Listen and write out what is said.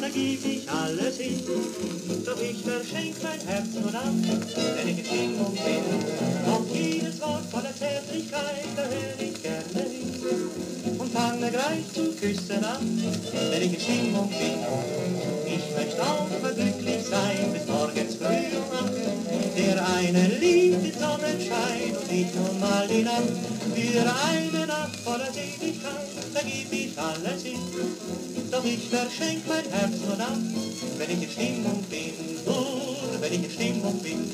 Da geb ich alles hin, doch ich verschenk mein Herz nur dann, wenn ich in Stimmung bin. Auf jedes Wort voller Zärtlichkeit, da hör ich gerne hin und fange gleich zu küssen an, wenn ich in Stimmung bin. Ich möchte auch mal glücklich sein, bis morgens früh um 8. Der eine liebt den Sonnenschein und ich nun mal die Nacht. Für eine Nacht voller Seligkeit, da geb ich alles hin. Doch ich verschenk mein Herz nur dann, wenn ich in Stimmung bin, nur wenn ich in Stimmung bin.